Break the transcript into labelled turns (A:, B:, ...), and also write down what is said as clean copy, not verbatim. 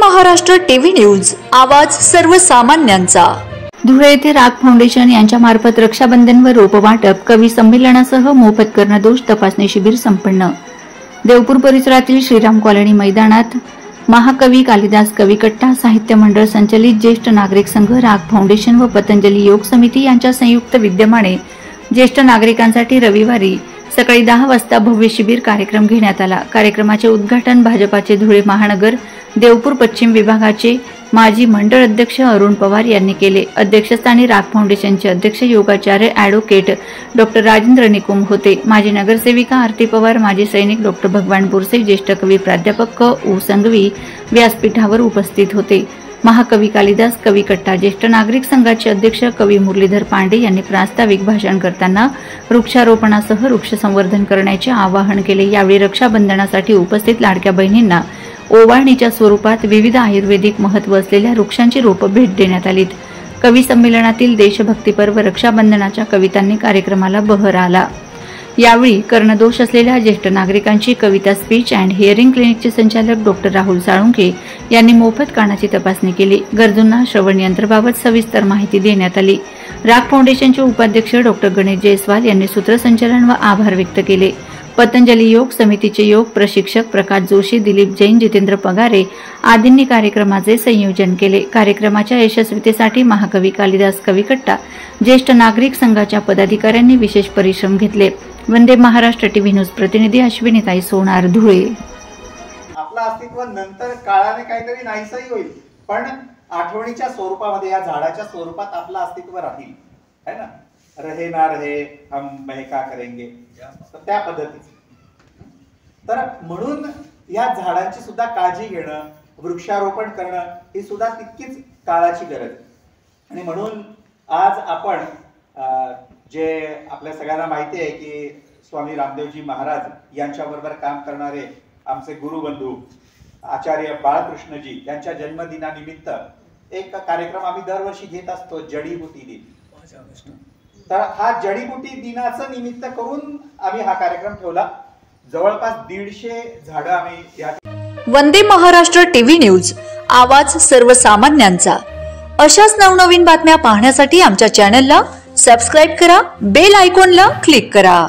A: Maharashtra TV news, आवाज सर्वसामान्यांचा।
B: धुळे येथे राग फाउंडेशन यांच्या मार्फत रक्षाबंधन व रोप वाटप, कवी संमेलनासह मोफत कर्णदोष तपासणी शिबिर संपन्न। देवपूर परिसरातील श्रीराम कॉलनी मैदानात महाकवी कालिदास कविकट्टा साहित्य मंडळ संचलित ज्येष्ठ नागरिक संघ, राग फाउंडेशन व पतंजली योग समिती यांच्या संयुक्त विद्यमाने ज्येष्ठ नागरिकांसाठी रविवारी सकाळी 10 वाजता भव्य शिबिर कार्यक्रम घेण्यात आला। कार्यक्रमाचे उद्घाटन भाजपाचे धुळे महानगर देवपूर पश्चिम विभागाचे माजी मंडळ अध्यक्ष अरुण पवार यांनी केले। अध्यक्षस्थानी राग फाउंडेशनचे अध्यक्ष योगाचार्य ॲडव्होकेट डॉक्टर राजेंद्र निकुम होते। माजी नगरसेविका आरती पवार, माजी सैनिक डॉक्टर भगवान बोरसे, ज्येष्ठ कवी प्राध्यापक उ संघवी व्यासपीठावर उपस्थित होते। महाकवी कालिदास कविकट्टा ज्येष्ठ नागरिक संघाचे अध्यक्ष कवी मुरलीधर पांडे यांनी प्रास्ताविक भाषण करताना वृक्षारोपणासह वृक्ष संवर्धन करण्याचे आवाहन केले। यावेळी रक्षाबंधनासाठी उपस्थित लाडक्या बहिणींना ओवाळणीच्या स्वरूपात विविध आयुर्वेदिक महत्त्व असलेल्या वृक्षांची रोपं भेट देण्यात आलीत। कवी संमेलनातील देशभक्तीपर व रक्षाबंधनाच्या कवितांनी कार्यक्रमाला बहर आला। यावेळी कर्णदोष असलेल्या ज्येष्ठ नागरिकांची कविता स्पीच अँड हिअरिंग क्लिनिकचे संचालक डॉक्टर राहुल साळुंखे यांनी मोफत कानाची तपासणी केली। गरजूंना श्रवण यंत्राबाबत सविस्तर माहिती देण्यात आली। राग फाउंडेशनचे उपाध्यक्ष डॉक्टर गणेश जयस्वाल यांनी सूत्रसंचालन व आभार व्यक्त केले। पतंजली योग समितीचे योग प्रशिक्षक प्रकाश जोशी, दिलीप जैन, जितेंद्र पगारे आदींनी कार्यक्रमाचे संयोजन केले। कार्यक्रमाच्या यशस्वीतेसाठी महाकवी कालिदास कविकट्टा ज्येष्ठ नागरिक संघाच्या पदाधिकाऱ्यांनी विशेष परिश्रम घेतले। वंदे महाराष्ट्र टीव्ही न्यूज प्रतिनिधी अश्विनीताई सोनार, धुळे।
C: आपलं अस्तित्व नंतर काळाने काहीतरी नाहीसही होईल, पण आठवणीच्या स्वरूपामध्ये या झाडाच्या स्वरूपात आपलं अस्तित्व राहील, है ना। रहे ना रहे हम महका करेंगे, तर त्या पद्धतीने तर म्हणून या झाडांची सुद्धा काळजी घेणं, वृक्षारोपण करणं ही सुद्धा तितकीच काळाची गरज आहे। आणि म्हणून आज आपण जे आपल्या सगळ्यांना माहिती आहे की स्वामी रामदेवजी महाराज यांच्याबरोबर काम करणारे आमचे गुरुबंधू आचार्य बाळकृष्णजी यांच्या जन्मदिनानिमित्त एक कार्यक्रम आम्ही दरवर्षी घेत असतो, जडीबुटी दिन। तर हा जडीबुटी दिनाचं निमित्त करून आम्ही हा कार्यक्रम ठेवला। जवळपास 150 झाडं आम्ही या
A: वंदे महाराष्ट्र टीव्ही न्यूज, आवाज सर्वसामान्यांचा। अशाच नवनवीन बातम्या पाहण्यासाठी आमच्या चॅनलला सबस्क्राइब करा, बेल आयकॉनला क्लिक करा।